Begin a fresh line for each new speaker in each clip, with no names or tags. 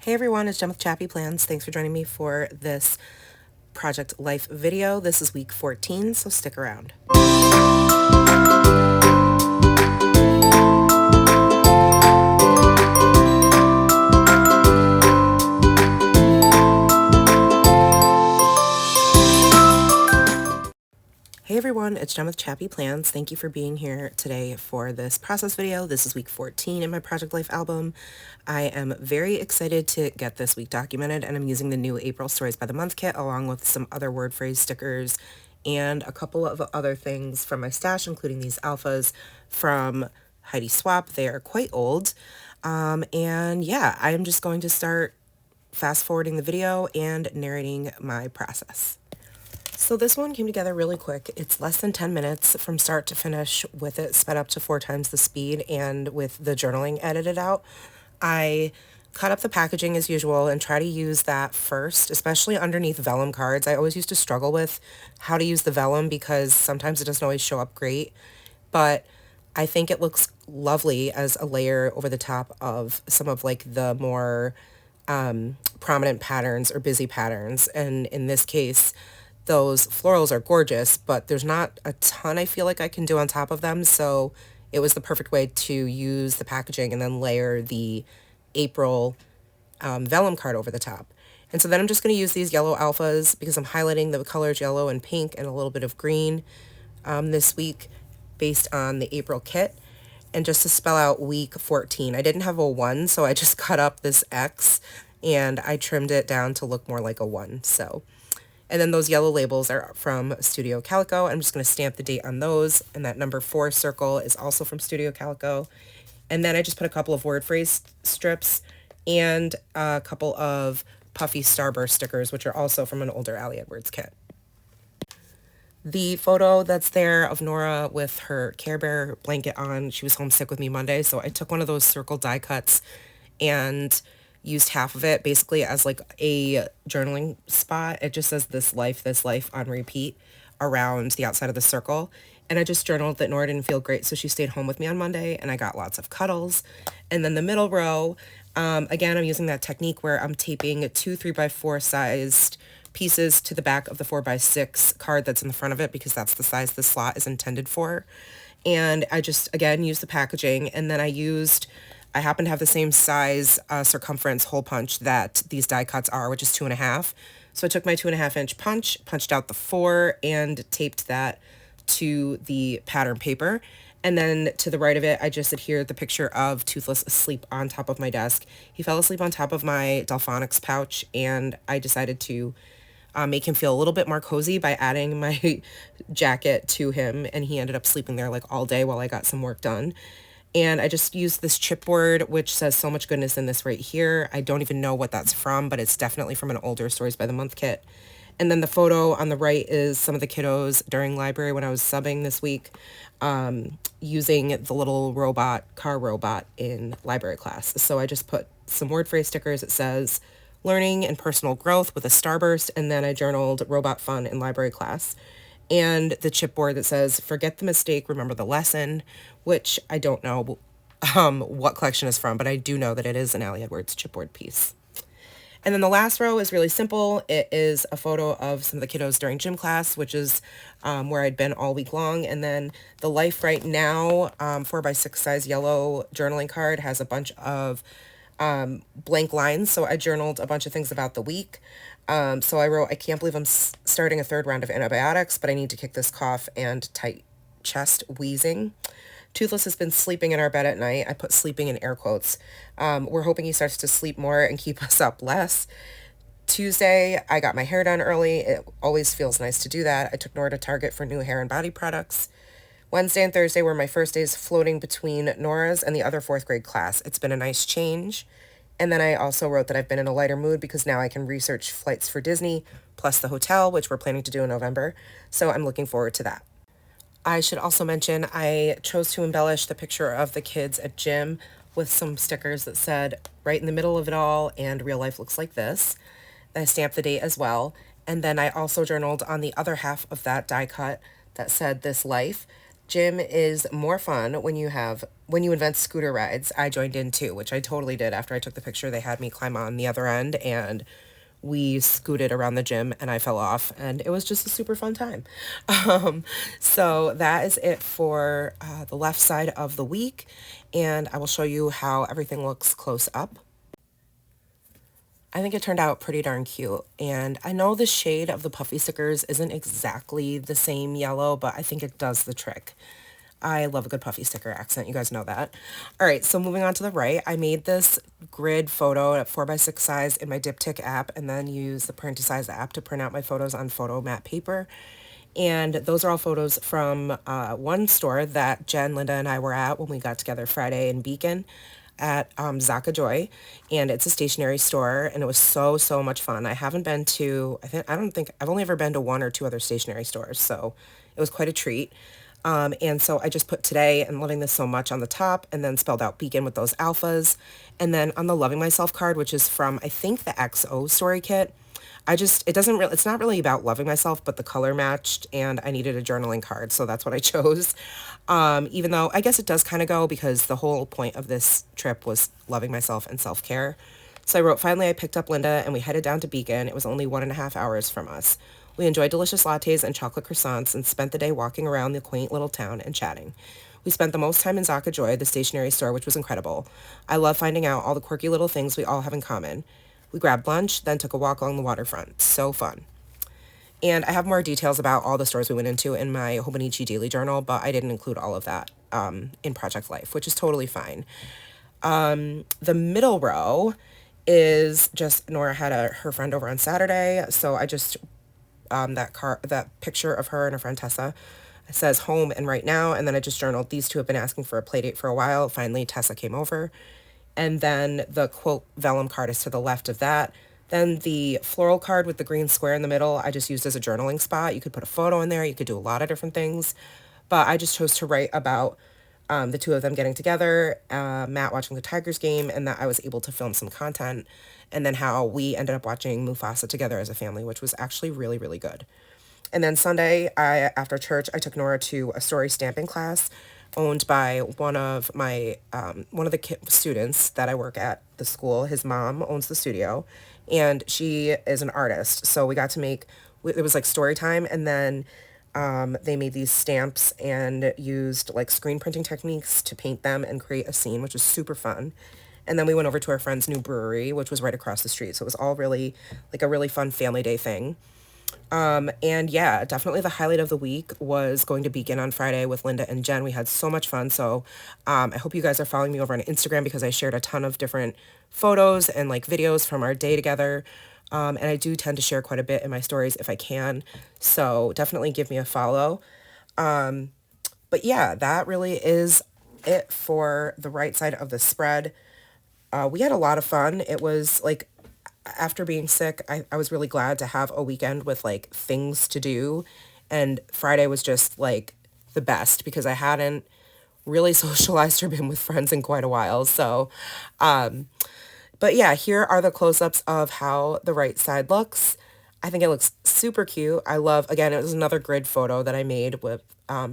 Hey everyone, it's Jen with ChappyPlans. Thanks for joining me for this Project Life video. This is week 14, so stick around. Hey everyone, it's Jen with ChappyPlans. Thank you for being here today for this process video. This is week 14 in my Project Life album. I am very excited to get this week documented, and I'm using the new April Stories by the Month kit along with some other word phrase stickers and a couple of other things from my stash, including these alphas from Heidi Swap. They are quite old. And yeah, I am just going to start fast forwarding the video and narrating my process. So this one came together really quick. It's less than 10 minutes from start to finish with it sped up to 4 times the speed and with the journaling edited out. I cut up the packaging as usual and try to use that first, especially underneath vellum cards. I always used to struggle with how to use the vellum because sometimes it doesn't always show up great, but I think it looks lovely as a layer over the top of some of like the more prominent patterns or busy patterns. And in this case, those florals are gorgeous, but there's not a ton I feel like I can do on top of them. So it was the perfect way to use the packaging and then layer the April vellum card over the top. And so then I'm just going to use these yellow alphas because I'm highlighting the colors yellow and pink and a little bit of green this week based on the April kit. And just to spell out week 14, I didn't have a 1, so I just cut up this X and I trimmed it down to look more like a 1. So, and then those yellow labels are from Studio Calico. I'm just going to stamp the date on those. And that number 4 circle is also from Studio Calico. And then I just put a couple of word phrase strips and a couple of puffy starburst stickers, which are also from an older Ali Edwards kit. The photo that's there of Nora with her Care Bear blanket on, she was homesick with me Monday, so I took one of those circle die cuts and used half of it basically as like a journaling spot. It just says this life on repeat around the outside of the circle. And I just journaled that Nora didn't feel great, so she stayed home with me on Monday, and I got lots of cuddles. And then the middle row, again, I'm using that technique where I'm taping 2 3x4 sized pieces to the back of the 4x6 card that's in the front of it because that's the size the slot is intended for. And I just, again, used the packaging, and then I happen to have the same size circumference hole punch that these die cuts are, which is 2.5. So I took my 2.5 inch punch, punched out the 4, and taped that to the pattern paper. And then to the right of it, I just adhered the picture of Toothless asleep on top of my desk. He fell asleep on top of my Delphonics pouch, and I decided to make him feel a little bit more cozy by adding my jacket to him, and he ended up sleeping there like all day while I got some work done. And I just used this chipboard, which says so much goodness in this right here. I don't even know what that's from, but it's definitely from an older Stories by the Month kit. And then the photo on the right is some of the kiddos during library when I was subbing this week, using the little car robot in library class. So I just put some word phrase stickers. It says learning and personal growth with a starburst, and then I journaled robot fun in library class. And the chipboard that says forget the mistake, remember the lesson, which I don't know what collection is from, but I do know that it is an Ali Edwards chipboard piece. And then the last row is really simple. It is a photo of some of the kiddos during gym class, which is where I'd been all week long. And then the Life Right Now 4x6 size yellow journaling card has a bunch of blank lines. So I journaled a bunch of things about the week. So I wrote, I can't believe I'm starting a 3rd round of antibiotics, but I need to kick this cough and tight chest wheezing. Toothless has been sleeping in our bed at night. I put sleeping in air quotes. We're hoping he starts to sleep more and keep us up less. Tuesday, I got my hair done early. It always feels nice to do that. I took Nora to Target for new hair and body products. Wednesday and Thursday were my first days floating between Nora's and the other 4th grade class. It's been a nice change. And then I also wrote that I've been in a lighter mood because now I can research flights for Disney, plus the hotel, which we're planning to do in November. So I'm looking forward to that. I should also mention I chose to embellish the picture of the kids at gym with some stickers that said right in the middle of it all and real life looks like this. I stamped the date as well. And then I also journaled on the other half of that die cut that said this life, gym is more fun when you invent scooter rides. I joined in too, which I totally did. After I took the picture, they had me climb on the other end and we scooted around the gym and I fell off and it was just a super fun time. Um, so that is it for the left side of the week, and I will show you how everything looks close up. I think it turned out pretty darn cute. And I know the shade of the puffy stickers isn't exactly the same yellow, but I think it does the trick. I love a good puffy sticker accent. You guys know that. All right, so moving on to the right, I made this grid photo at 4x6 size in my Diptyque app and then used the print to size app to print out my photos on photo mat paper. And those are all photos from one store that Jen, Linda, and I were at when we got together Friday in Beacon at Zaka Joy, and it's a stationery store, and it was so much fun. I haven't been to, I don't think, I've only ever been to one or two other stationery stores, so it was quite a treat. And so I just put today and loving this so much on the top and then spelled out Beacon with those alphas. And then on the Loving Myself card, which is from, I think, the XO story kit, it's not really about loving myself, but the color matched and I needed a journaling card. So that's what I chose. Even though I guess it does kind of go because the whole point of this trip was loving myself and self-care. So I wrote, finally, I picked up Linda and we headed down to Beacon. It was only 1.5 hours from us. We enjoyed delicious lattes and chocolate croissants and spent the day walking around the quaint little town and chatting. We spent the most time in Zaka Joy, the stationery store, which was incredible. I love finding out all the quirky little things we all have in common. We grabbed lunch, then took a walk along the waterfront. So fun. And I have more details about all the stores we went into in my Hobonichi daily journal, but I didn't include all of that in Project Life, which is totally fine. The middle row is just Nora had her friend over on Saturday, so I just that picture of her and her friend Tessa. It says home and right now, and then I just journaled, these two have been asking for a play date for a while. Finally, Tessa came over. And then the quote vellum card is to the left of that. Then the floral card with the green square in the middle, I just used as a journaling spot. You could put a photo in there. You could do a lot of different things. But I just chose to write about the two of them getting together, Matt watching the Tigers game, and that I was able to film some content. And then how we ended up watching Mufasa together as a family, which was actually really good. And then Sunday, after church, I took Nora to a story stamping class owned by one of the students that I work at the school. His mom owns the studio, and she is an artist. So we got to it was like story time, and then they made these stamps and used like screen printing techniques to paint them and create a scene, which was super fun. And then we went over to our friend's new brewery, which was right across the street. So it was all really like a really fun family day thing. And yeah, definitely the highlight of the week was going to Beacon on Friday with Linda and Jen. We had so much fun. So I hope you guys are following me over on Instagram because I shared a ton of different photos and like videos from our day together. And I do tend to share quite a bit in my stories if I can. So definitely give me a follow. But yeah, that really is it for the right side of the spread. We had a lot of fun. It was like, after being sick, I was really glad to have a weekend with like things to do. And Friday was just like the best because I hadn't really socialized or been with friends in quite a while. So, but yeah, here are the close-ups of how the right side looks. I think it looks super cute. I love, again, it was another grid photo that I made with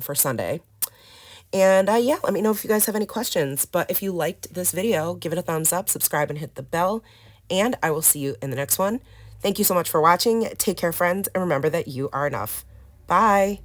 for Sunday. And yeah, let me know if you guys have any questions. But if you liked this video, give it a thumbs up, subscribe, and hit the bell. And I will see you in the next one. Thank you so much for watching. Take care, friends, and remember that you are enough. Bye.